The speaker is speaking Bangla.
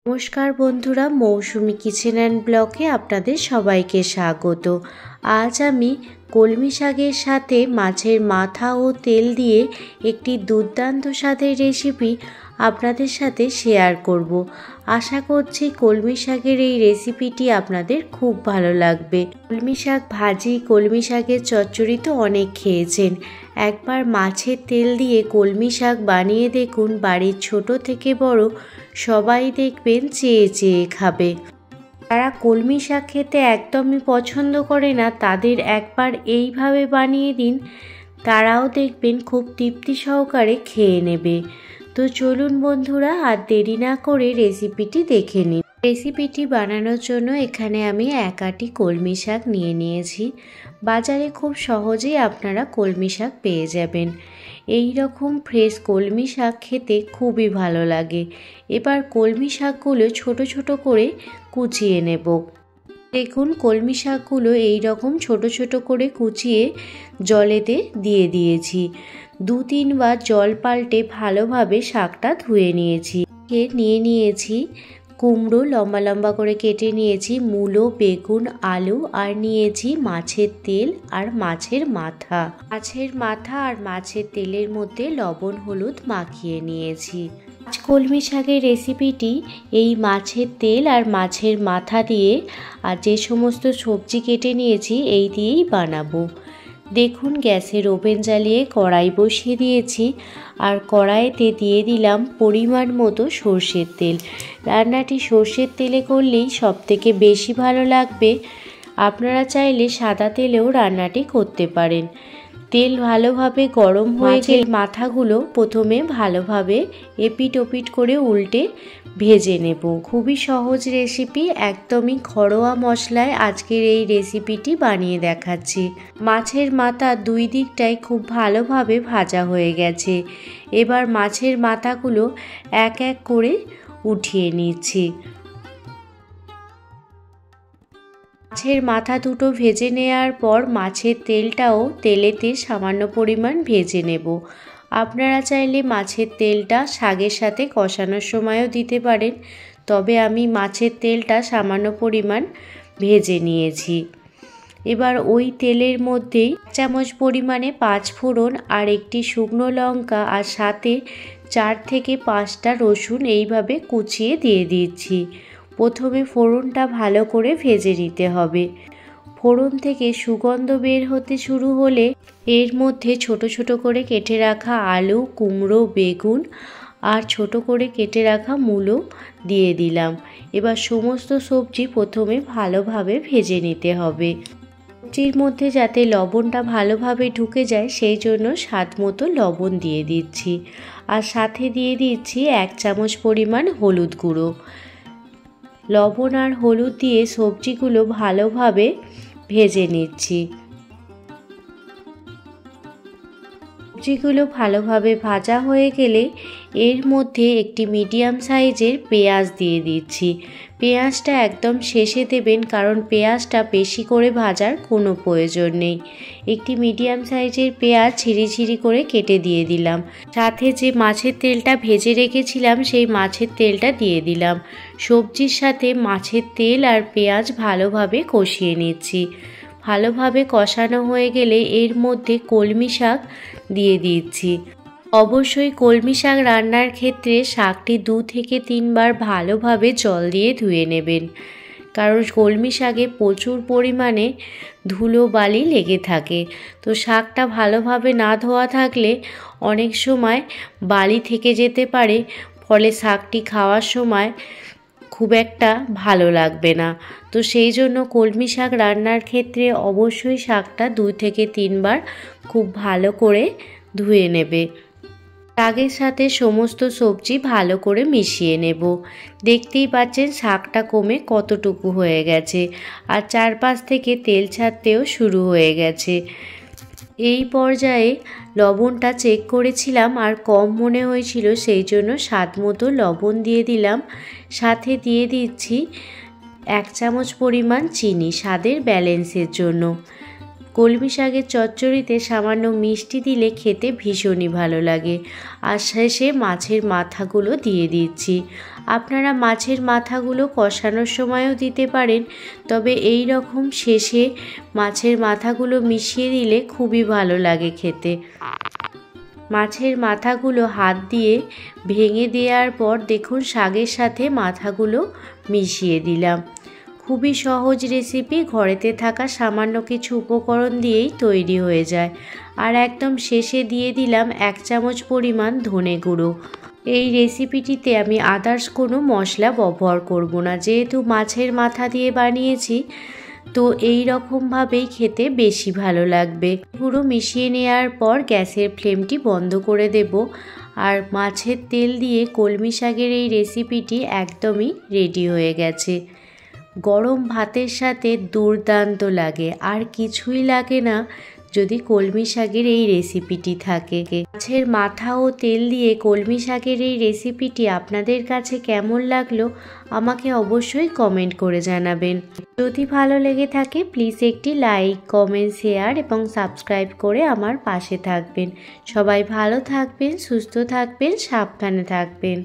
নমস্কার বন্ধুরা, মৌসুমি কিচেন অ্যান্ড ব্লগে আপনাদের সবাইকে স্বাগত। আজ আমি কলমি শাকের সাথে মাছের মাথা ও তেল দিয়ে একটি দুর্দান্ত স্বাদের রেসিপি আপনাদের সাথে শেয়ার করব। আশা করছি কলমি শাকের এই রেসিপিটি আপনাদের খুব ভালো লাগবে। কলমি শাক ভাজি, কলমি শাকের চচ্চড়ি তো অনেক খেয়েছেন। একবার মাছের তেল দিয়ে কলমি শাক বানিয়ে দেখুন, বাড়ির ছোট থেকে বড় সবাই দেখবেন চেয়ে চেয়ে খাবে। যারা কলমি শাক খেতে একদমই পছন্দ করে না, তাদের একবার এইভাবে বানিয়ে দিন, তারাও দেখবেন খুব তৃপ্তি সহকারে খেয়ে নেবে। তো চলুন বন্ধুরা, আর দেরি না করে রেসিপিটি দেখে নিন। রেসিপিটি বানানোর জন্য এখানে আমি 1 আঁটি কলমি শাক নিয়ে নিয়েছি। বাজারে খুব সহজেই আপনারা কলমি শাক পেয়ে যাবেন। এই রকম ফ্রেশ কলমি শাক খেতে খুবই ভালো লাগে। এবার কলমি শাকগুলো ছোট ছোট করে কুচিয়ে নেব। দেখুন, কলমি শাকগুলো এই রকম ছোট ছোট করে কুচিয়ে জলেতে দিয়ে দিয়েছি। 2-3 বার জল পাল্টে ভালোভাবে শাকটা ধুয়ে নিয়েছি। নিয়ে নিয়েছি কুমড়ো, লম্বা লম্বা করে কেটে নিয়েছি মূলো, বেগুন, আলু, আর নিয়েছি মাছের তেল আর মাছের মাথা। আর মাছের তেলের মধ্যে লবণ হলুদ মাখিয়ে নিয়েছি। আজ কলমি শাকের রেসিপিটি এই মাছের তেল আর মাছের মাথা দিয়ে আর যে সমস্ত সবজি কেটে নিয়েছি এই দিয়েই বানাবো। দেখুন, গ্যাসের ওভেন জ্বালিয়ে কড়াই বসিয়ে দিয়েছি আর কড়াইতে দিয়ে দিলাম পরিমাণ মতো সর্ষের তেল। রান্নাটি সর্ষের তেলে করলেই সবথেকে বেশি ভালো লাগবে। আপনারা চাইলে সাদা তেলেও রান্নাটি করতে পারেন। তেল ভালোভাবে গরম হয়ে গেলে মাথাগুলো প্রথমে ভালোভাবে এপিট ওপিট করে উল্টে ভেজে নেব। খুবই সহজ রেসিপি, একদমই ঘরোয়া মশলায় আজকের এই রেসিপিটি বানিয়ে দেখাচ্ছি। মাছের মাথা 2 দিকটাই খুব ভালোভাবে ভাজা হয়ে গেছে। এবার মাছের মাথাগুলো এক এক করে উঠিয়ে নিচ্ছি। মাছের মাথা দুটো ভেজে নেওয়ার পর মাছের তেলটাও তেলেতে সামান্য পরিমাণ ভেজে নেব। আপনারা চাইলে মাছের তেলটা শাকের সাথে কষানোর সময়ও দিতে পারেন, তবে আমি মাছের তেলটা সামান্য পরিমাণ ভেজে নিয়েছি। এবার ওই তেলের মধ্যেই 1 চামচ পরিমাণে 5 ফোড়ন আর একটি শুকনো লঙ্কা আর সাথে 4 থেকে 5টা রসুন এইভাবে কুচিয়ে দিয়ে দিচ্ছি। প্রথমে ফোড়নটা ভালো করে ভেজে নিতে হবে। ফোড়ন থেকে সুগন্ধ বের হতে শুরু হলে এর মধ্যে ছোট ছোট করে কেটে রাখা আলু, কুমড়ো, বেগুন আর ছোট করে কেটে রাখা মূলো দিয়ে দিলাম। এবার সমস্ত সবজি প্রথমে ভালোভাবে ভেজে নিতে হবে। সবজির মধ্যে যাতে লবণটা ভালোভাবে ঢুকে যায় সেই জন্য স্বাদ মতো লবণ দিয়ে দিচ্ছি। আর সাথে দিয়ে দিচ্ছি 1 চামচ পরিমাণ হলুদ গুঁড়ো। লবণ আর হলুদ দিয়ে সবজিগুলো ভালোভাবে ভেজে নিচ্ছি। সবজিগুলো ভালোভাবে ভাজা হয়ে গেলে এর মধ্যে একটি মিডিয়াম সাইজের পেঁয়াজ দিয়ে দিচ্ছি। পেঁয়াজটা একদম শেষে দেবেন, কারণ পেঁয়াজটা বেশি করে ভাজার কোনো প্রয়োজন নেই। একটি মিডিয়াম সাইজের পেঁয়াজ ঝিরি করে কেটে দিয়ে দিলাম। সাথে যে মাছের তেলটা ভেজে রেখেছিলাম সেই মাছের তেলটা দিয়ে দিলাম। সবজির সাথে মাছের তেল আর পেঁয়াজ ভালোভাবে কষিয়ে নিচ্ছি। ভালোভাবে কষানো হয়ে গেলে এর মধ্যে কলমি শাক দিয়ে দিচ্ছি। অবশ্যই কলমি শাক রান্নার ক্ষেত্রে শাকটি 2 থেকে 3 বার ভালোভাবে জল দিয়ে ধুয়ে নেবেন, কারণ কলমি শাকে প্রচুর পরিমাণে ধুলো বালি লেগে থাকে। তো শাকটা ভালোভাবে না ধোয়া থাকলে অনেক সময় বালি থেকে যেতে পারে, ফলে শাকটি খাওয়ার সময় খুব একটা ভালো লাগবে না। তো সেই জন্য কলমি শাক রান্নার ক্ষেত্রে অবশ্যই শাকটা 2 থেকে 3 বার খুব ভালো করে ধুয়ে নেবে। শাকের সাথে সমস্ত সবজি ভালো করে মিশিয়ে নেব। দেখতেই পাচ্ছেন শাকটা কমে কতটুকু হয়ে গেছে আর চারপাশ থেকে তেল ছাড়তেও শুরু হয়ে গেছে। এই পর্যায়ে লবণটা চেক করেছিলাম আর কম মনে হয়েছিল, সেই জন্য স্বাদ মতো লবণ দিয়ে দিলাম। সাথে দিয়ে দিচ্ছি 1 চামচ পরিমাণ চিনি স্বাদের ব্যালেন্সের জন্য। কলমি শাকের চচ্চড়িতে সামান্য মিষ্টি দিলে খেতে ভীষণই ভালো লাগে। আর শেষে মাছের মাথাগুলো দিয়ে দিচ্ছি। আপনারা মাছের মাথাগুলো কষানোর সময়ও দিতে পারেন, তবে এই রকম শেষে মাছের মাথাগুলো মিশিয়ে দিলে খুবই ভালো লাগে খেতে। মাছের মাথাগুলো হাত দিয়ে ভেঙে দেওয়ার পর দেখুন শাকের সাথে মাথাগুলো মিশিয়ে দিলাম। খুবই সহজ রেসিপি, ঘরেতে থাকা সামান্য কিছু উপকরণ দিয়েই তৈরি হয়ে যায়। আর একদম শেষে দিয়ে দিলাম 1 চামচ পরিমাণ ধনে গুঁড়ো। এই রেসিপিটিতে আমি আদার্স কোনো মশলা ব্যবহার করব না, যেহেতু মাছের মাথা দিয়ে বানিয়েছি, তো এই রকমভাবেই খেতে বেশি ভালো লাগবে। পুরো মিশিয়ে নেওয়ার পর গ্যাসের ফ্লেমটি বন্ধ করে দেব। আর মাছের তেল দিয়ে কলমি শাকের এই রেসিপিটি একদমই রেডি হয়ে গেছে। গরম ভাতের সাথে দুর্দান্ত লাগে, আর কিছুই লাগে না যদি কলমি শাকের এই রেসিপিটি থাকে। মাছের মাথা ও তেল দিয়ে কলমি শাকের এই রেসিপিটি আপনাদের কাছে কেমন লাগলো আমাকে অবশ্যই কমেন্ট করে জানাবেন। যদি ভালো লেগে থাকে প্লিজ একটি লাইক, কমেন্ট, শেয়ার এবং সাবস্ক্রাইব করে আমার পাশে থাকবেন। সবাই ভালো থাকবেন, সুস্থ থাকবেন, সাবধানে থাকবেন।